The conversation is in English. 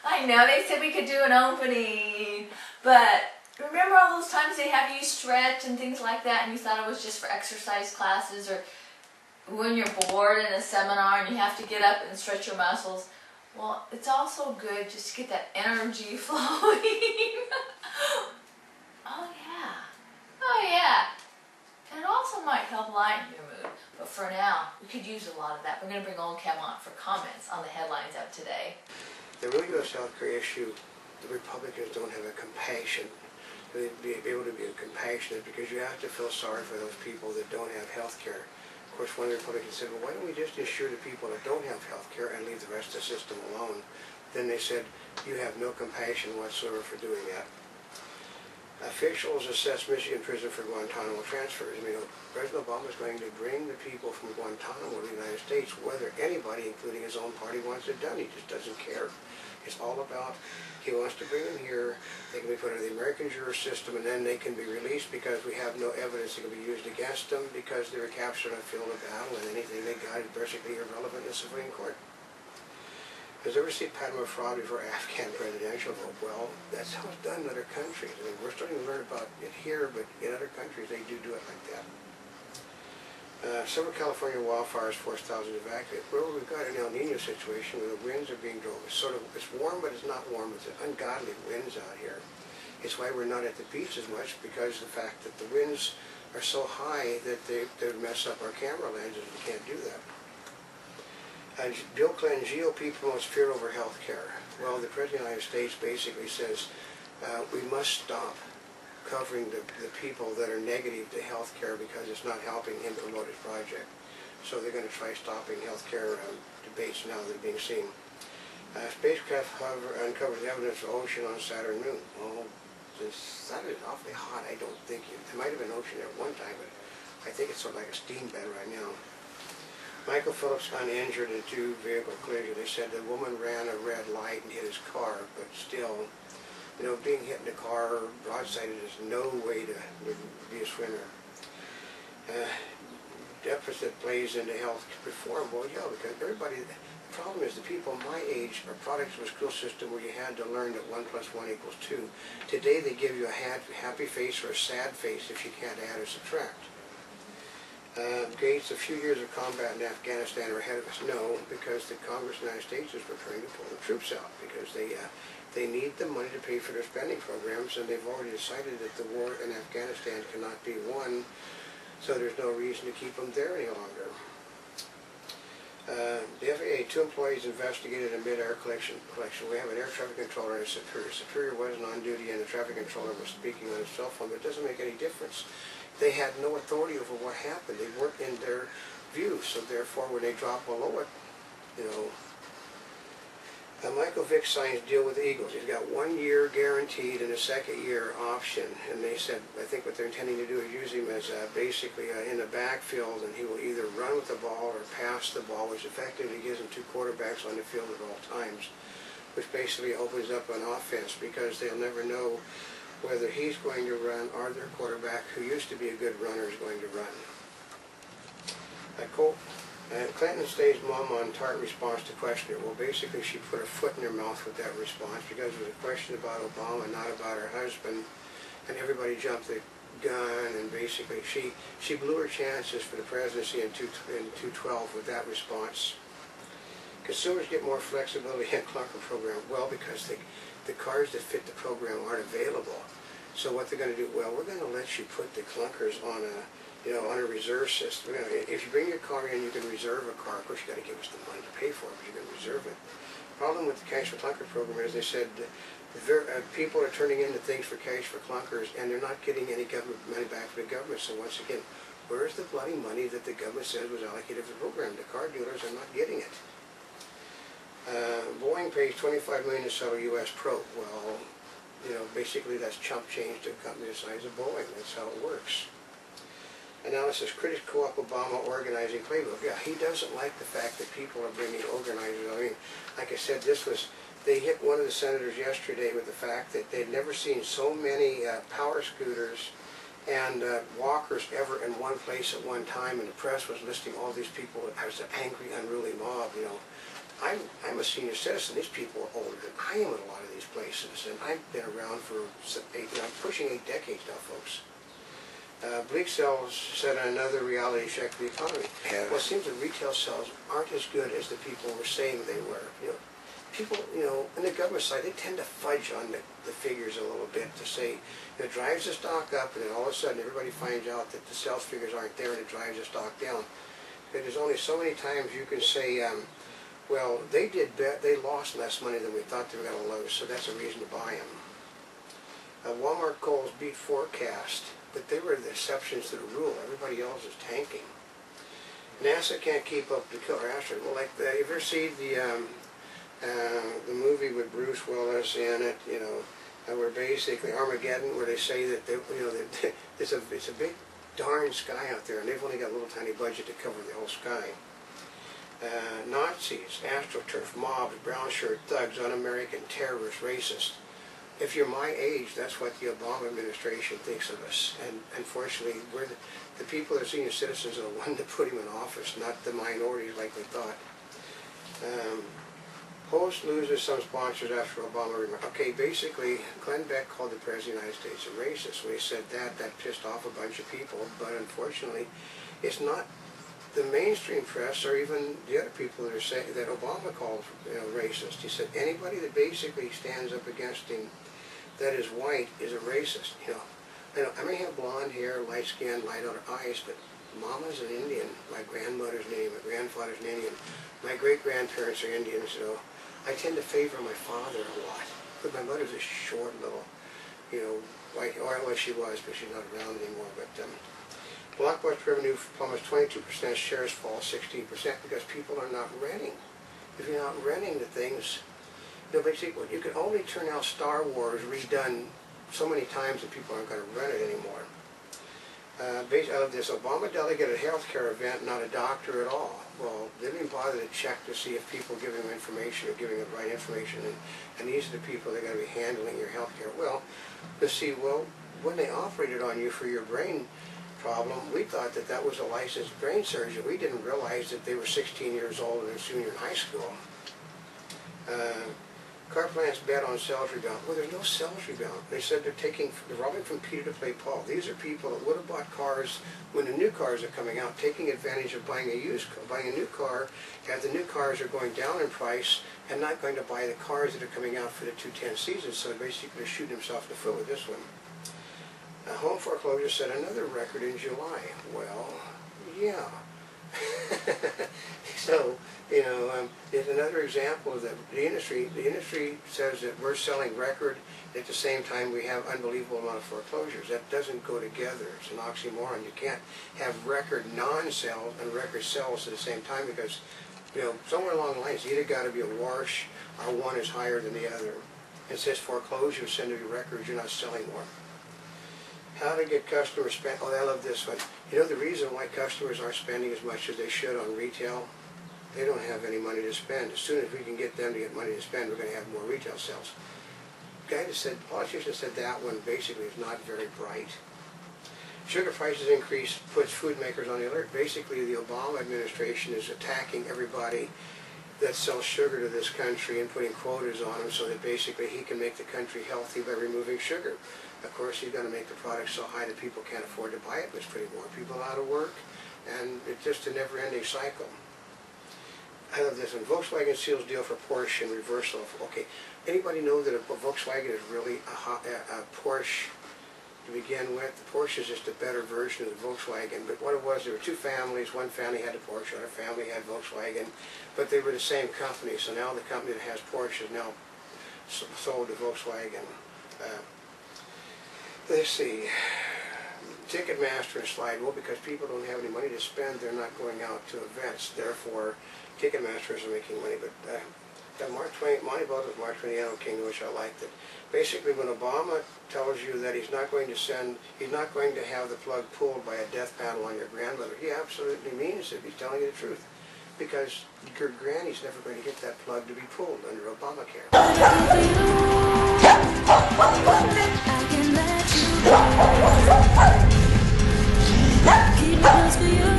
I know, they said we could do an opening, but remember all those times they have you stretch and things like that and you thought it was just for exercise classes, or when you're bored in a seminar and you have to get up and stretch your muscles? Well, it's also good just to get that energy flowing. Oh yeah, oh yeah. And it also might help lighten your mood. But for now, we could use a lot of that. We're going to bring Oldecam on for comments on the headlines of today. The real U.S. healthcare issue, the Republicans don't have a compassion. They'd be able to be compassionate because you have to feel sorry for those people that don't have health care. Of course, one of the Republicans said, well, why don't we just insure the people that don't have health care and leave the rest of the system alone? Then they said, you have no compassion whatsoever for doing that. Officials assess Michigan prison for Guantanamo transfers. I mean, President Obama is going to bring the people from Guantanamo to the United States, whether anybody, including his own party, wants it done. He just doesn't care. It's all about, he wants to bring them here, they can be put under the American juror system, and then they can be released because we have no evidence that can be used against them because they were captured on a field of battle, and anything they got is basically irrelevant in the Supreme Court. Has ever seen pattern of fraud before Afghan presidential vote? Well, that's how it's done in other countries. I mean, we're starting to learn about it here, but in other countries they do it like that. Several California wildfires forced thousands to evacuate. Well, we've got an El Nino situation where the winds are being drove. It's warm, but it's not warm. It's ungodly winds out here. It's why we're not at the beach as much, because of the fact that the winds are so high that they would mess up our camera lenses. We can't do that. Bill Clinton, GOP promotes fear over health care. Well, the President of the United States basically says we must stop covering the people that are negative to health care because it's not helping him promote his project. So they're going to try stopping health care debates now that are being seen. Spacecraft, however, uncovers evidence of ocean on Saturn moon. Well, since Saturn is awfully hot, I don't think there might have been ocean there at one time, but I think it's sort of like a steam bed right now. Michael Phillips uninjured in a two-vehicle collision. They said the woman ran a red light and hit his car, but still, you know, being hit in the car broadsided is no way to be a swimmer. Deficit plays into health reform. Well, yeah, because everybody, the problem is the people my age are products of a school system where you had to learn that 1 + 1 = 2. Today they give you a happy face or a sad face if you can't add or subtract. Gates, a few years of combat in Afghanistan are ahead of us. No, because the Congress of the United States is preparing to pull the troops out because they need the money to pay for their spending programs, and they've already decided that the war in Afghanistan cannot be won, so there's no reason to keep them there any longer. The FAA, 2 employees investigated a mid-air collection. We have an air traffic controller and a superior. Superior wasn't on duty and the traffic controller was speaking on his cell phone, but it doesn't make any difference. They had no authority over what happened. They weren't in their view, so therefore when they drop below it, you know. Michael Vick signs deal with the Eagles. He's got 1 year guaranteed and a 2nd year option. And they said, I think what they're intending to do is use him as basically in the backfield, and he will either run with the ball or pass the ball, which effectively gives him 2 quarterbacks on the field at all times, which basically opens up an offense because they'll never know whether he's going to run or their quarterback, who used to be a good runner, is going to run. Clinton stays mum on tart response to questioner. Well, basically she put her foot in her mouth with that response because it was a question about Obama, not about her husband, and everybody jumped the gun, and basically she blew her chances for the presidency in 2012 with that response. Consumers get more flexibility in clunker program. Well, because the cars that fit the program aren't available. So what they're going to do, well, we're going to let you put the clunkers on a reserve system. If you bring your car in, you can reserve a car. Of course, you got to give us the money to pay for it, but you're going to reserve it. The problem with the cash for clunker program is they said people are turning in the things for cash for clunkers, and they're not getting any government money back from the government. So once again, where's the bloody money that the government says was allocated for the program? The car dealers are not getting it. Boeing pays $25 million to settle U.S. probe. Well, you know, basically that's chump change to a company the size of Boeing. That's how it works. Analysis, critics co-op Obama organizing playbook. Yeah, he doesn't like the fact that people are bringing organizers. I mean, like I said, they hit one of the senators yesterday with the fact that they'd never seen so many power scooters and walkers ever in one place at one time, and the press was listing all these people as an angry, unruly mob, you know. I'm a senior citizen. These people are older than I am in a lot of these places, and I've been around for I'm pushing 8 decades now, folks. Bleak sales set another reality check for the economy. Yeah. Well, it seems that retail sales aren't as good as the people were saying they were. People, on the government side, they tend to fudge on the figures a little bit to say, it drives the stock up, and then all of a sudden everybody finds out that the sales figures aren't there, and it drives the stock down. There's only so many times you can say, well, they lost less money than we thought they were going to lose, so that's a reason to buy them. Walmart Kohl's beat forecast, but they were the exceptions to the rule. Everybody else is tanking. NASA can't keep up the killer asteroid. Well, like, you ever see the movie with Bruce Willis in it, where basically Armageddon, where they say that it's a big darn sky out there, and they've only got a little tiny budget to cover the whole sky. Nazis, AstroTurf, mobs, brown shirt thugs, un-American, terrorists, racists. If you're my age, that's what the Obama administration thinks of us. And unfortunately, we're the people that are senior citizens are the ones that put him in office, not the minorities like we thought. Post loses some sponsors after Obama remarked. Okay, basically, Glenn Beck called the President of the United States a racist. When he said that pissed off a bunch of people, but unfortunately, it's not the mainstream press or even the other people that are saying that Obama called racist. He said anybody that basically stands up against him that is white is a racist. I may have blonde hair, light skin, light outer eyes, but Mama's an Indian. My grandmother's name, my grandfather's an Indian. My great-grandparents are Indians, so I tend to favor my father a lot. But my mother's a short little, white, or well, she was, but she's not around anymore. But Blockbuster revenue plummets 22%, shares fall 16% because people are not renting. If you're not renting the things, basically, you can only turn out Star Wars redone so many times that people aren't going to rent it anymore. Based out of this Obama delegate at a healthcare event, not a doctor at all. Well, they didn't bother to check to see if people giving them information are giving the right information, and these are the people that are going to be handling your healthcare. Well, to see, when they operated on you for your brain problem, we thought that was a licensed brain surgeon. We didn't realize that they were 16 years old and a junior in high school. Car plants bet on sales rebound. Well, there's no sales rebound. They said they're robbing from Peter to play Paul. These are people that would have bought cars when the new cars are coming out, taking advantage of buying a new car, as the new cars are going down in price, and not going to buy the cars that are coming out for the 210 season. So basically, they're shooting themselves in the foot with this one. Home foreclosure set another record in July. Well, yeah. So, it's another example of that. The industry says that we're selling record, at the same time we have unbelievable amount of foreclosures. That doesn't go together. It's an oxymoron. You can't have record non-sales and record sales at the same time because, somewhere along the lines, you either got to be a wash or one is higher than the other. It says foreclosures send to your records, you're not selling more. How to get customers spend? Oh, I love this one. The reason why customers aren't spending as much as they should on retail, they don't have any money to spend. As soon as we can get them to get money to spend, we're going to have more retail sales. Politician said that one basically is not very bright. Sugar prices increase, puts food makers on the alert. Basically, the Obama administration is attacking everybody that sells sugar to this country and putting quotas on them so that basically he can make the country healthy by removing sugar. Of course, he's going to make the product so high that people can't afford to buy it, which putting more people out of work, and it's just a never-ending cycle. I love this one. Volkswagen seals deal for Porsche in reversal. Okay, anybody know that a Volkswagen is really a Porsche to begin with? The Porsche is just a better version of the Volkswagen, but what it was, there were two families. One family had a Porsche, other family had Volkswagen, but they were the same company, so now the company that has Porsche is now sold to Volkswagen. Let's see, Ticketmaster and Slide. Well, because people don't have any money to spend, they're not going out to events. Therefore, Ticketmaster isn't making money. But Mark Twain, Monty Ball with Mark Twain, the Animal Kingdom, which I liked it. Basically, when Obama tells you that he's not going to have the plug pulled by a death panel on your grandmother, he absolutely means it. He's telling you the truth. Because your granny's never going to get that plug to be pulled under Obamacare. I can let you go. Keep it close for you.